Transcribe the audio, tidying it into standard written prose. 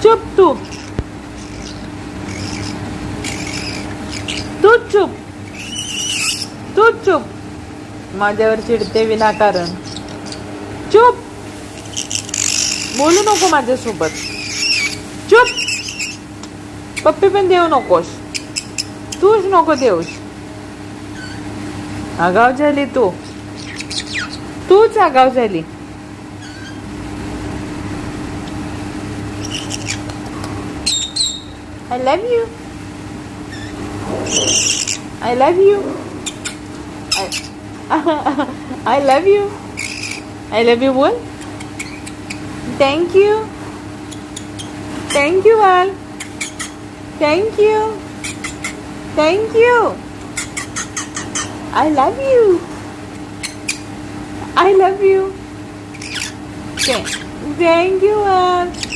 चुप तू चुप तू चुप. माझ्यावर चिडते विनाकारण. चुप. बोलू नको माझ्यासोबत. चुप. पप्पी पण देऊ नकोस. तूच नको देऊस. आगाव झाली तूच आगाव झाली. I love you. I love you. I love you. I love you बोल. Thank you. Thank you all. Thank you. Thank you. I love you. I love you. Thank you all.